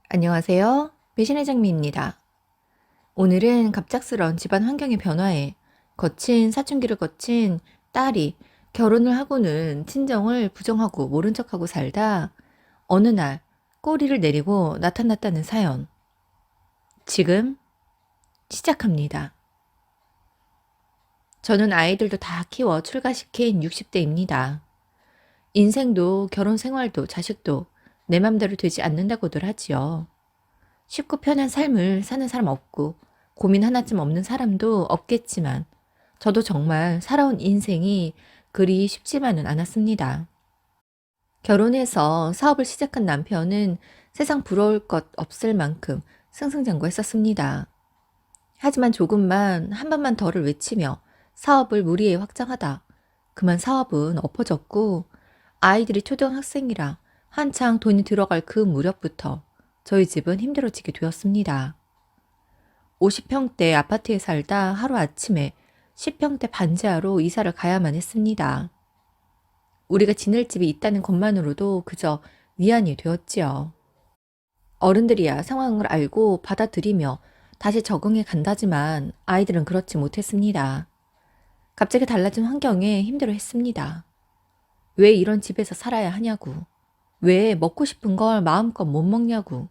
안녕하세요. 배신의 장미입니다. 오늘은 갑작스런 집안 환경의 변화에 거친 사춘기를 거친 딸이 결혼을 하고는 친정을 부정하고 모른 척하고 살다 어느 날 꼬리를 내리고 나타났다는 사연. 지금 시작합니다. 저는 아이들도 다 키워 출가시킨 60대입니다. 인생도 결혼 생활도 자식도 내 맘대로 되지 않는다고들 하지요. 쉽고 편한 삶을 사는 사람 없고 고민 하나쯤 없는 사람도 없겠지만 저도 정말 살아온 인생이 그리 쉽지만은 않았습니다. 결혼해서 사업을 시작한 남편은 세상 부러울 것 없을 만큼 승승장구했었습니다. 하지만 조금만 한 번만 더를 외치며 사업을 무리해 확장하다 그만 사업은 엎어졌고 아이들이 초등학생이라 한창 돈이 들어갈 그 무렵부터 저희 집은 힘들어지게 되었습니다. 50평대 아파트에 살다 하루아침에 10평대 반지하로 이사를 가야만 했습니다. 우리가 지낼 집이 있다는 것만으로도 그저 위안이 되었지요. 어른들이야 상황을 알고 받아들이며 다시 적응해 간다지만 아이들은 그렇지 못했습니다. 갑자기 달라진 환경에 힘들어 했습니다. 왜 이런 집에서 살아야 하냐고. 왜 먹고 싶은 걸 마음껏 못 먹냐고.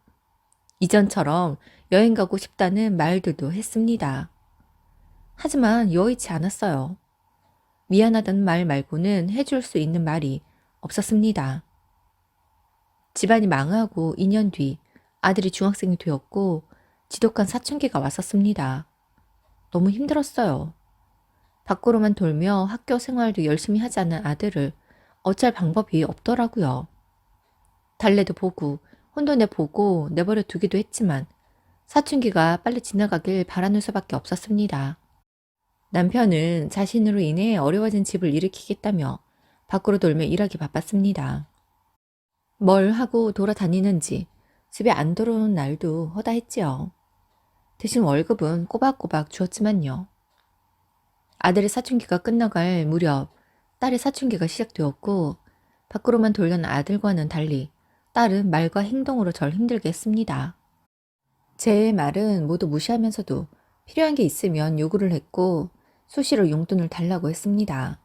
이전처럼 여행 가고 싶다는 말들도 했습니다. 하지만 여의치 않았어요. 미안하다는 말 말고는 해줄 수 있는 말이 없었습니다. 집안이 망하고 2년 뒤 아들이 중학생이 되었고 지독한 사춘기가 왔었습니다. 너무 힘들었어요. 밖으로만 돌며 학교 생활도 열심히 하지 않은 아들을 어쩔 방법이 없더라고요. 달래도 보고 혼도 내보고 내버려 두기도 했지만 사춘기가 빨리 지나가길 바라는 수밖에 없었습니다. 남편은 자신으로 인해 어려워진 집을 일으키겠다며 밖으로 돌며 일하기 바빴습니다. 뭘 하고 돌아다니는지 집에 안 들어오는 날도 허다했지요. 대신 월급은 꼬박꼬박 주었지만요. 아들의 사춘기가 끝나갈 무렵 딸의 사춘기가 시작되었고 밖으로만 돌던 아들과는 달리 딸은 말과 행동으로 절 힘들게 했습니다. 제 말은 모두 무시하면서도 필요한 게 있으면 요구를 했고 수시로 용돈을 달라고 했습니다.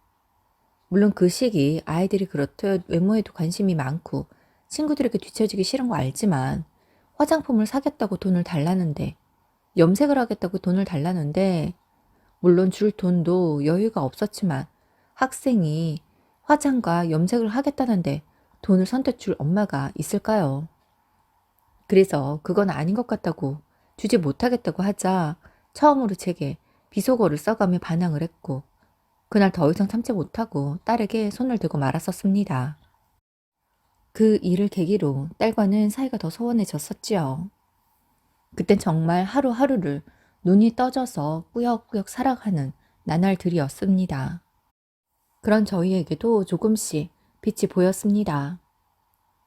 물론 그 시기 아이들이 그렇듯 외모에도 관심이 많고 친구들에게 뒤처지기 싫은 거 알지만 화장품을 사겠다고 돈을 달라는데 염색을 하겠다고 돈을 달라는데 물론 줄 돈도 여유가 없었지만 학생이 화장과 염색을 하겠다는데 돈을 선뜻 줄 엄마가 있을까요? 그래서 그건 아닌 것 같다고 주지 못하겠다고 하자 처음으로 제게 비속어를 써가며 반항을 했고 그날 더 이상 참지 못하고 딸에게 손을 대고 말았었습니다. 그 일을 계기로 딸과는 사이가 더 소원해졌었지요. 그땐 정말 하루하루를 눈이 떠져서 꾸역꾸역 살아가는 나날들이었습니다. 그런 저희에게도 조금씩 빛이 보였습니다.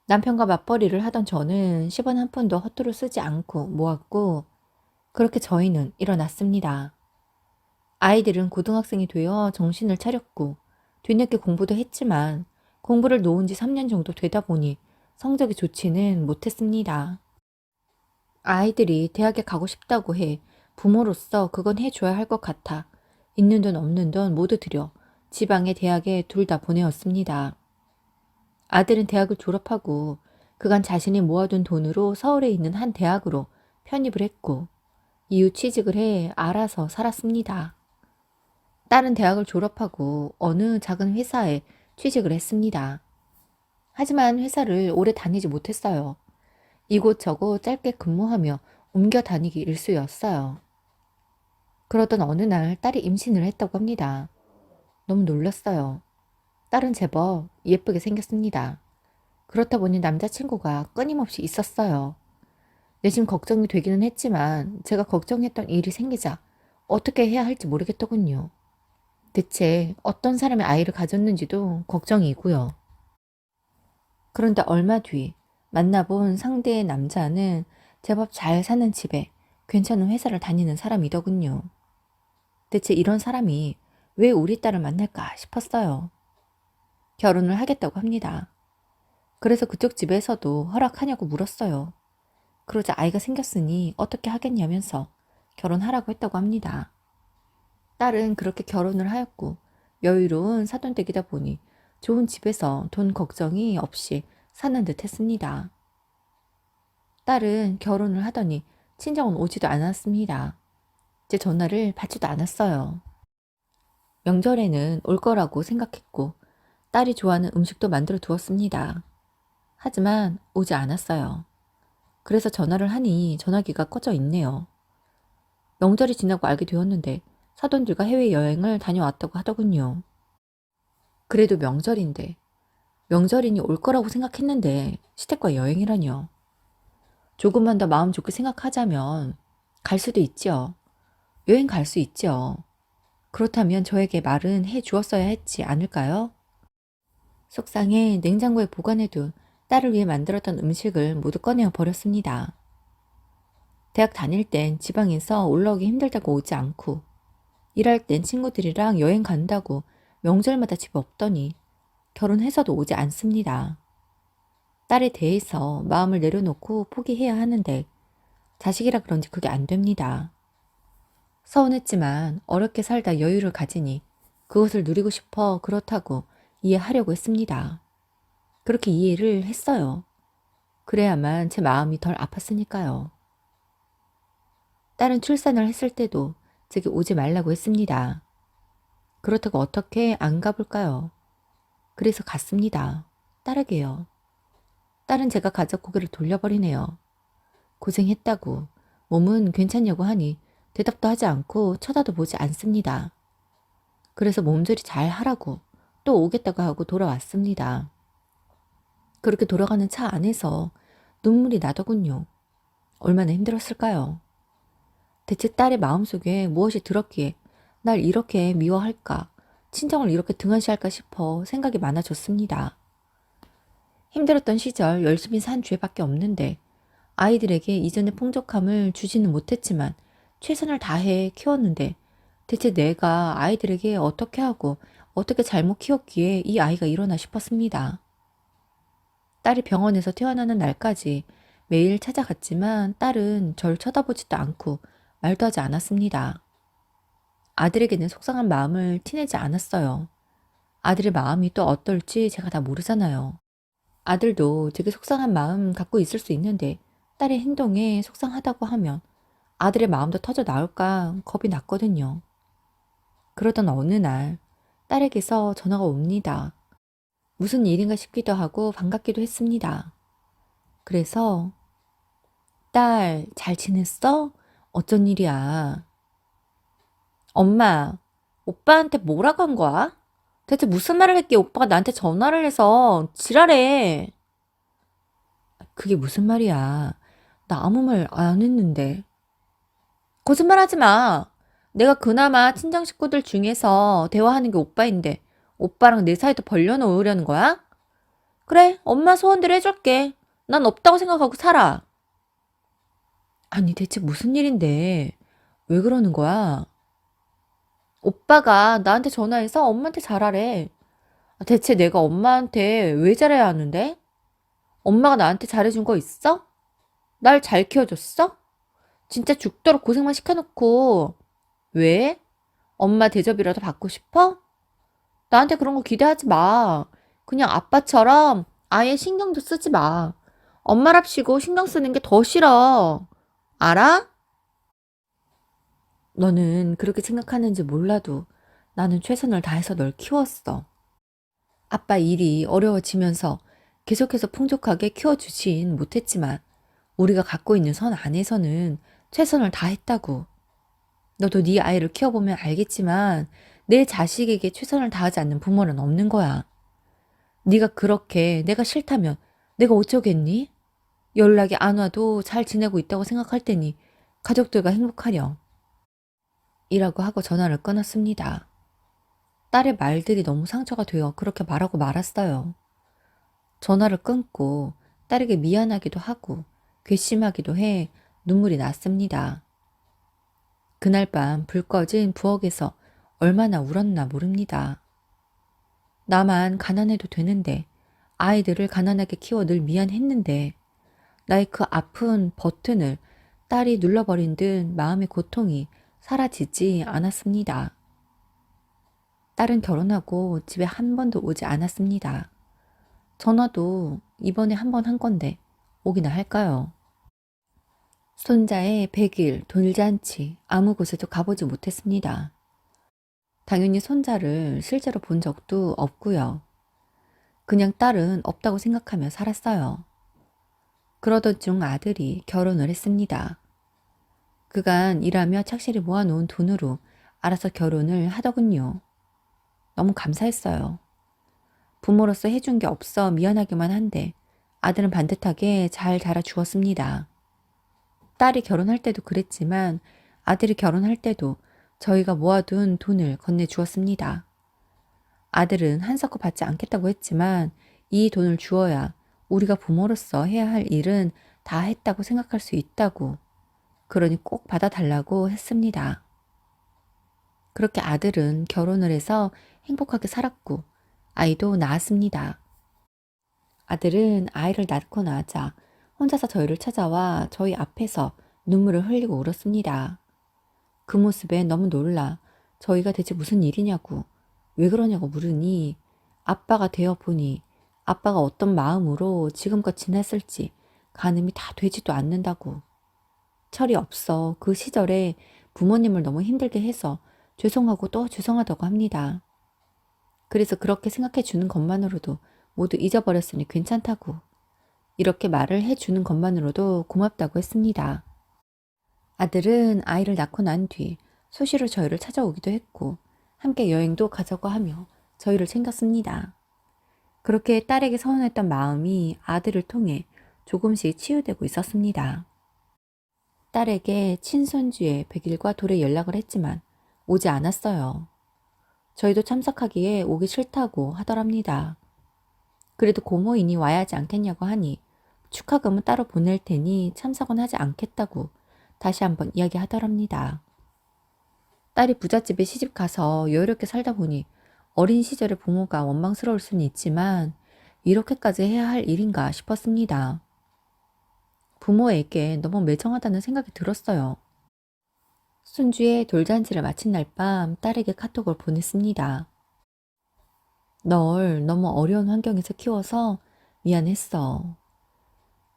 남편과 맞벌이를 하던 저는 10원 한 푼도 허투루 쓰지 않고 모았고 그렇게 저희는 일어났습니다. 아이들은 고등학생이 되어 정신을 차렸고 뒤늦게 공부도 했지만 공부를 놓은 지 3년 정도 되다 보니 성적이 좋지는 못했습니다. 아이들이 대학에 가고 싶다고 해 부모로서 그건 해줘야 할 것 같아 있는 돈 없는 돈 모두 들여 지방의 대학에 둘 다 보내었습니다. 아들은 대학을 졸업하고 그간 자신이 모아둔 돈으로 서울에 있는 한 대학으로 편입을 했고 이후 취직을 해 알아서 살았습니다. 딸은 대학을 졸업하고 어느 작은 회사에 취직을 했습니다. 하지만 회사를 오래 다니지 못했어요. 이곳저곳 짧게 근무하며 옮겨 다니기 일쑤였어요. 그러던 어느 날 딸이 임신을 했다고 합니다. 너무 놀랐어요. 딸은 제법 예쁘게 생겼습니다. 그렇다 보니 남자친구가 끊임없이 있었어요. 내심 걱정이 되기는 했지만 제가 걱정했던 일이 생기자 어떻게 해야 할지 모르겠더군요. 대체 어떤 사람의 아이를 가졌는지도 걱정이고요. 그런데 얼마 뒤 만나본 상대의 남자는 제법 잘 사는 집에 괜찮은 회사를 다니는 사람이더군요. 대체 이런 사람이 왜 우리 딸을 만날까 싶었어요. 결혼을 하겠다고 합니다. 그래서 그쪽 집에서도 허락하냐고 물었어요. 그러자 아이가 생겼으니 어떻게 하겠냐면서 결혼하라고 했다고 합니다. 딸은 그렇게 결혼을 하였고 여유로운 사돈댁이다 보니 좋은 집에서 돈 걱정이 없이 사는 듯 했습니다. 딸은 결혼을 하더니 친정은 오지도 않았습니다. 제 전화를 받지도 않았어요. 명절에는 올 거라고 생각했고 딸이 좋아하는 음식도 만들어 두었습니다. 하지만 오지 않았어요. 그래서 전화를 하니 전화기가 꺼져 있네요. 명절이 지나고 알게 되었는데 사돈들과 해외여행을 다녀왔다고 하더군요. 그래도 명절이니 올 거라고 생각했는데 시댁과 여행이라뇨. 조금만 더 마음 좋게 생각하자면 갈 수도 있지요. 여행 갈 수 있지요. 그렇다면 저에게 말은 해 주었어야 했지 않을까요? 속상해 냉장고에 보관해둔 딸을 위해 만들었던 음식을 모두 꺼내어 버렸습니다. 대학 다닐 땐 지방에서 올라오기 힘들다고 오지 않고 일할 땐 친구들이랑 여행 간다고 명절마다 집에 없더니 결혼해서도 오지 않습니다. 딸에 대해서 마음을 내려놓고 포기해야 하는데 자식이라 그런지 그게 안 됩니다. 서운했지만 어렵게 살다 여유를 가지니 그것을 누리고 싶어 그렇다고 이해하려고 했습니다. 그렇게 이해를 했어요. 그래야만 제 마음이 덜 아팠으니까요. 딸은 출산을 했을 때도 제게 오지 말라고 했습니다. 그렇다고 어떻게 안 가볼까요? 그래서 갔습니다. 딸에게요. 딸은 제가 가져 고개를 돌려버리네요. 고생했다고 몸은 괜찮냐고 하니 대답도 하지 않고 쳐다도 보지 않습니다. 그래서 몸조리 잘 하라고 또 오겠다고 하고 돌아왔습니다. 그렇게 돌아가는 차 안에서 눈물이 나더군요. 얼마나 힘들었을까요? 대체 딸의 마음속에 무엇이 들었기에 날 이렇게 미워할까, 친정을 이렇게 등한시할까 싶어 생각이 많아졌습니다. 힘들었던 시절 열심히 산 죄밖에 없는데 아이들에게 이전의 풍족함을 주지는 못했지만 최선을 다해 키웠는데 대체 내가 아이들에게 어떻게 하고 어떻게 잘못 키웠기에 이 아이가 이러나 싶었습니다. 딸이 병원에서 퇴원하는 날까지 매일 찾아갔지만 딸은 절 쳐다보지도 않고 말도 하지 않았습니다. 아들에게는 속상한 마음을 티내지 않았어요. 아들의 마음이 또 어떨지 제가 다 모르잖아요. 아들도 되게 속상한 마음 갖고 있을 수 있는데 딸의 행동에 속상하다고 하면 아들의 마음도 터져 나올까 겁이 났거든요. 그러던 어느 날 딸에게서 전화가 옵니다. 무슨 일인가 싶기도 하고 반갑기도 했습니다. 그래서 딸, 잘 지냈어? 어쩐 일이야? 엄마, 오빠한테 뭐라고 한 거야? 대체 무슨 말을 했기에 오빠가 나한테 전화를 해서 지랄해. 그게 무슨 말이야? 나 아무 말 안 했는데. 거짓말 하지 마. 내가 그나마 친정 식구들 중에서 대화하는 게 오빠인데 오빠랑 내 사이도 벌려놓으려는 거야? 그래, 엄마 소원대로 해줄게. 난 없다고 생각하고 살아. 아니, 대체 무슨 일인데? 왜 그러는 거야? 오빠가 나한테 전화해서 엄마한테 잘하래. 대체 내가 엄마한테 왜 잘해야 하는데? 엄마가 나한테 잘해준 거 있어? 날 잘 키워줬어? 진짜 죽도록 고생만 시켜놓고 왜? 엄마 대접이라도 받고 싶어? 나한테 그런 거 기대하지 마. 그냥 아빠처럼 아예 신경도 쓰지 마. 엄마랍시고 신경 쓰는 게 더 싫어. 알아? 너는 그렇게 생각하는지 몰라도 나는 최선을 다해서 널 키웠어. 아빠 일이 어려워지면서 계속해서 풍족하게 키워주진 못했지만 우리가 갖고 있는 선 안에서는 최선을 다했다고. 너도 네 아이를 키워보면 알겠지만 내 자식에게 최선을 다하지 않는 부모는 없는 거야. 네가 그렇게 내가 싫다면 내가 어쩌겠니? 연락이 안 와도 잘 지내고 있다고 생각할 테니 가족들과 행복하렴. 이라고 하고 전화를 끊었습니다. 딸의 말들이 너무 상처가 되어 그렇게 말하고 말았어요. 전화를 끊고 딸에게 미안하기도 하고 괘씸하기도 해 눈물이 났습니다. 그날 밤 불 꺼진 부엌에서 얼마나 울었나 모릅니다. 나만 가난해도 되는데 아이들을 가난하게 키워 늘 미안했는데 나의 그 아픈 버튼을 딸이 눌러버린 듯 마음의 고통이 사라지지 않았습니다. 딸은 결혼하고 집에 한 번도 오지 않았습니다. 전화도 이번에 한 번 한 건데 오기나 할까요? 손자의 100일 돌잔치 아무 곳에도 가보지 못했습니다. 당연히 손자를 실제로 본 적도 없고요. 그냥 딸은 없다고 생각하며 살았어요. 그러던 중 아들이 결혼을 했습니다. 그간 일하며 착실히 모아놓은 돈으로 알아서 결혼을 하더군요. 너무 감사했어요. 부모로서 해준 게 없어 미안하기만 한데 아들은 반듯하게 잘 자라주었습니다. 딸이 결혼할 때도 그랬지만 아들이 결혼할 때도 저희가 모아둔 돈을 건네주었습니다. 아들은 한사코 받지 않겠다고 했지만 이 돈을 주어야 우리가 부모로서 해야 할 일은 다 했다고 생각할 수 있다고, 그러니 꼭 받아달라고 했습니다. 그렇게 아들은 결혼을 해서 행복하게 살았고 아이도 낳았습니다. 아들은 아이를 낳고 나자 혼자서 저희를 찾아와 저희 앞에서 눈물을 흘리고 울었습니다. 그 모습에 너무 놀라 저희가 대체 무슨 일이냐고, 왜 그러냐고 물으니 아빠가 되어 보니 아빠가 어떤 마음으로 지금껏 지냈을지 가늠이 다 되지도 않는다고. 철이 없어 그 시절에 부모님을 너무 힘들게 해서 죄송하고 또 죄송하다고 합니다. 그래서 그렇게 생각해 주는 것만으로도 모두 잊어버렸으니 괜찮다고, 이렇게 말을 해주는 것만으로도 고맙다고 했습니다. 아들은 아이를 낳고 난 뒤 수시로 저희를 찾아오기도 했고 함께 여행도 가자고 하며 저희를 챙겼습니다. 그렇게 딸에게 서운했던 마음이 아들을 통해 조금씩 치유되고 있었습니다. 딸에게 친손주의 100일과 돌에 연락을 했지만 오지 않았어요. 저희도 참석하기에 오기 싫다고 하더랍니다. 그래도 고모인이 와야 하지 않겠냐고 하니 축하금은 따로 보낼 테니 참석은 하지 않겠다고 다시 한번 이야기하더랍니다. 딸이 부잣집에 시집 가서 여유롭게 살다 보니 어린 시절의 부모가 원망스러울 수는 있지만 이렇게까지 해야 할 일인가 싶었습니다. 부모에게 너무 매정하다는 생각이 들었어요. 순주의 돌잔치를 마친 날 밤 딸에게 카톡을 보냈습니다. 널 너무 어려운 환경에서 키워서 미안했어.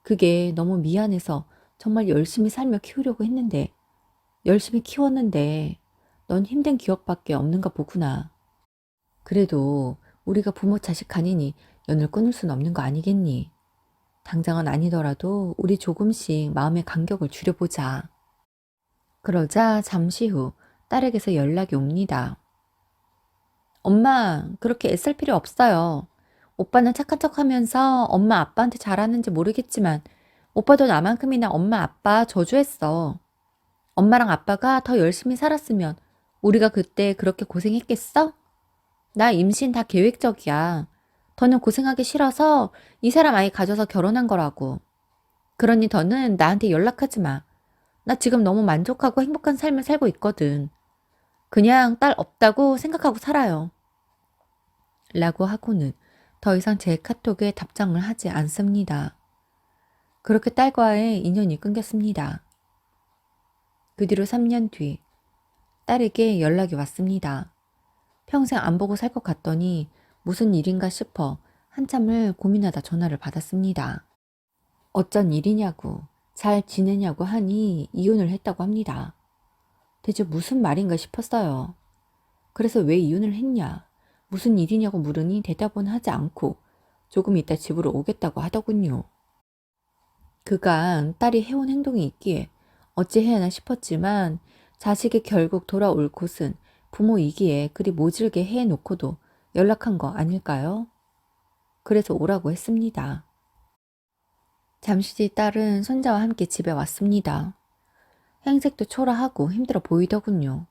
그게 너무 미안해서 정말 열심히 살며 키우려고 했는데, 열심히 키웠는데 넌 힘든 기억밖에 없는가 보구나. 그래도 우리가 부모 자식 간이니 연을 끊을 순 없는 거 아니겠니? 당장은 아니더라도 우리 조금씩 마음의 간격을 줄여보자. 그러자 잠시 후 딸에게서 연락이 옵니다. 엄마, 그렇게 애쓸 필요 없어요. 오빠는 착한 척 하면서 엄마 아빠한테 잘하는지 모르겠지만 오빠도 나만큼이나 엄마 아빠 저주했어. 엄마랑 아빠가 더 열심히 살았으면 우리가 그때 그렇게 고생했겠어? 나 임신 다 계획적이야. 더는 고생하기 싫어서 이 사람 아이 가져서 결혼한 거라고. 그러니 더는 나한테 연락하지 마. 나 지금 너무 만족하고 행복한 삶을 살고 있거든. 그냥 딸 없다고 생각하고 살아요. 라고 하고는 더 이상 제 카톡에 답장을 하지 않습니다. 그렇게 딸과의 인연이 끊겼습니다. 그 뒤로 3년 뒤 딸에게 연락이 왔습니다. 평생 안 보고 살 것 같더니 무슨 일인가 싶어 한참을 고민하다 전화를 받았습니다. 어쩐 일이냐고, 잘 지내냐고 하니 이혼을 했다고 합니다. 대체 무슨 말인가 싶었어요. 그래서 왜 이혼을 했냐, 무슨 일이냐고 물으니 대답은 하지 않고 조금 있다 집으로 오겠다고 하더군요. 그간 딸이 해온 행동이 있기에 어찌 해야 하나 싶었지만 자식이 결국 돌아올 곳은 부모이기에 그리 모질게 해놓고도 연락한 거 아닐까요? 그래서 오라고 했습니다. 잠시 뒤 딸은 손자와 함께 집에 왔습니다. 행색도 초라하고 힘들어 보이더군요.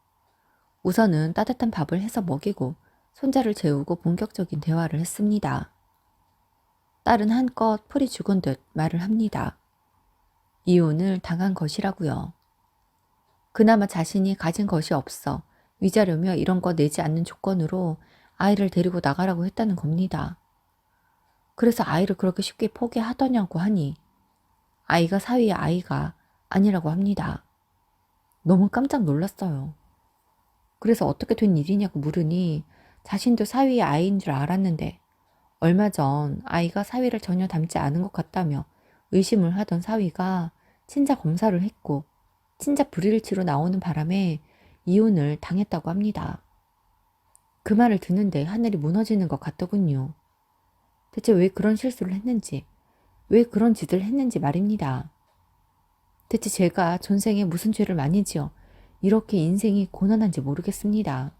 우선은 따뜻한 밥을 해서 먹이고 손자를 재우고 본격적인 대화를 했습니다. 딸은 한껏 풀이 죽은 듯 말을 합니다. 이혼을 당한 것이라고요. 그나마 자신이 가진 것이 없어 위자료며 이런 거 내지 않는 조건으로 아이를 데리고 나가라고 했다는 겁니다. 그래서 아이를 그렇게 쉽게 포기하더냐고 하니 아이가 사위의 아이가 아니라고 합니다. 너무 깜짝 놀랐어요. 그래서 어떻게 된 일이냐고 물으니 자신도 사위의 아이인 줄 알았는데 얼마 전 아이가 사위를 전혀 닮지 않은 것 같다며 의심을 하던 사위가 친자 검사를 했고 친자 불일치로 나오는 바람에 이혼을 당했다고 합니다. 그 말을 듣는데 하늘이 무너지는 것 같더군요. 대체 왜 그런 실수를 했는지, 왜 그런 짓을 했는지 말입니다. 대체 제가 전생에 무슨 죄를 많이 지어 이렇게 인생이 고난한지 모르겠습니다.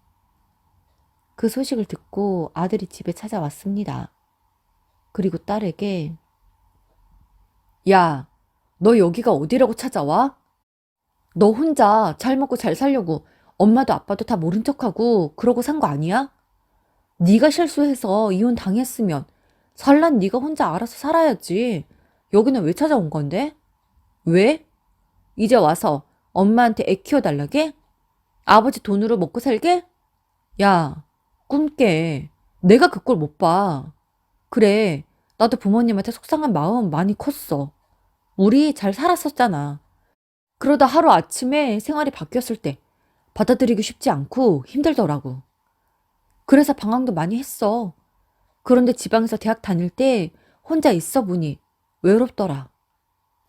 그 소식을 듣고 아들이 집에 찾아왔습니다. 그리고 딸에게 야, 너 여기가 어디라고 찾아와? 너 혼자 잘 먹고 잘 살려고 엄마도 아빠도 다 모른 척하고 그러고 산 거 아니야? 네가 실수해서 이혼 당했으면 살란 네가 혼자 알아서 살아야지. 여기는 왜 찾아온 건데? 왜? 이제 와서 엄마한테 애 키워달라게? 아버지 돈으로 먹고 살게? 야, 꿈깨. 내가 그 꼴 못 봐. 그래, 나도 부모님한테 속상한 마음 많이 컸어. 우리 잘 살았었잖아. 그러다 하루아침에 생활이 바뀌었을 때 받아들이기 쉽지 않고 힘들더라고. 그래서 방황도 많이 했어. 그런데 지방에서 대학 다닐 때 혼자 있어 보니 외롭더라.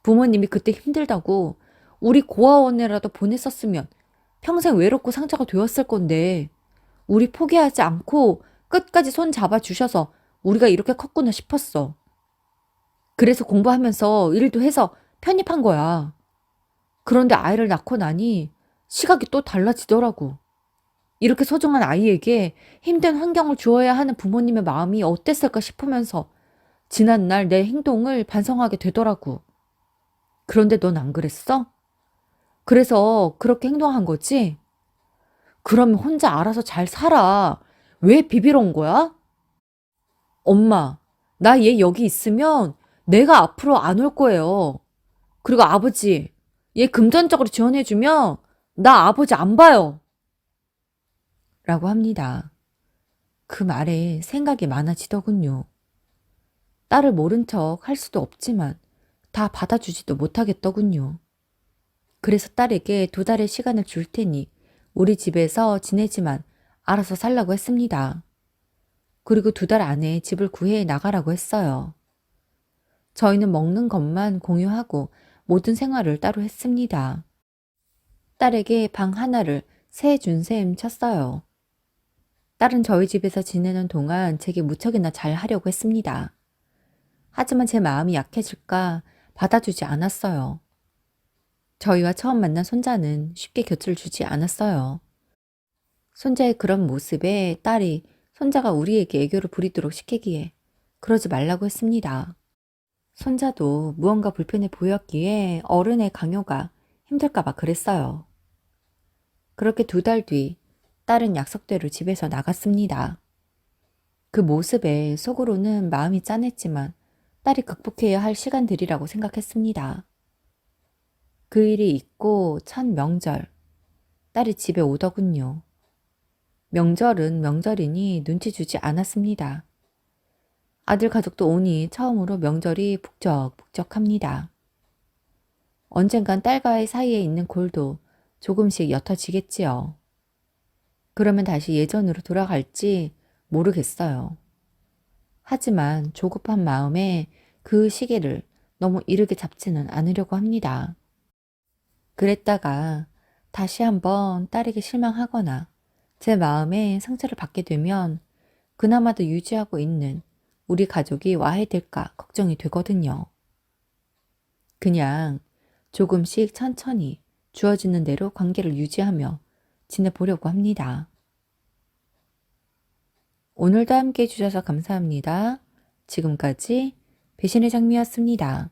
부모님이 그때 힘들다고 우리 고아원에라도 보냈었으면 평생 외롭고 상처가 되었을 건데 우리 포기하지 않고 끝까지 손 잡아주셔서 우리가 이렇게 컸구나 싶었어. 그래서 공부하면서 일도 해서 편입한 거야. 그런데 아이를 낳고 나니 시각이 또 달라지더라고. 이렇게 소중한 아이에게 힘든 환경을 주어야 하는 부모님의 마음이 어땠을까 싶으면서 지난날 내 행동을 반성하게 되더라고. 그런데 넌 안 그랬어? 그래서 그렇게 행동한 거지? 그러면 혼자 알아서 잘 살아. 왜 비비러 온 거야? 엄마, 나 얘 여기 있으면 내가 앞으로 안 올 거예요. 그리고 아버지, 얘 금전적으로 지원해주면 나 아버지 안 봐요. 라고 합니다. 그 말에 생각이 많아지더군요. 딸을 모른 척 할 수도 없지만 다 받아주지도 못하겠더군요. 그래서 딸에게 2달의 시간을 줄 테니 우리 집에서 지내지만 알아서 살라고 했습니다. 그리고 2달 안에 집을 구해 나가라고 했어요. 저희는 먹는 것만 공유하고 모든 생활을 따로 했습니다. 딸에게 방 하나를 새 준 셈 쳤어요. 딸은 저희 집에서 지내는 동안 제게 무척이나 잘 하려고 했습니다. 하지만 제 마음이 약해질까 받아주지 않았어요. 저희와 처음 만난 손자는 쉽게 곁을 주지 않았어요. 손자의 그런 모습에 딸이 손자가 우리에게 애교를 부리도록 시키기에 그러지 말라고 했습니다. 손자도 무언가 불편해 보였기에 어른의 강요가 힘들까봐 그랬어요. 그렇게 2달 뒤 딸은 약속대로 집에서 나갔습니다. 그 모습에 속으로는 마음이 짠했지만 딸이 극복해야 할 시간들이라고 생각했습니다. 그 일이 있고 첫 명절, 딸이 집에 오더군요. 명절은 명절이니 눈치 주지 않았습니다. 아들 가족도 오니 처음으로 명절이 북적북적합니다. 언젠간 딸과의 사이에 있는 골도 조금씩 옅어지겠지요. 그러면 다시 예전으로 돌아갈지 모르겠어요. 하지만 조급한 마음에 그 시계를 너무 이르게 잡지는 않으려고 합니다. 그랬다가 다시 한번 딸에게 실망하거나 제 마음에 상처를 받게 되면 그나마도 유지하고 있는 우리 가족이 와해될까 걱정이 되거든요. 그냥 조금씩 천천히 주어지는 대로 관계를 유지하며 지내보려고 합니다. 오늘도 함께 해주셔서 감사합니다. 지금까지 배신의 장미였습니다.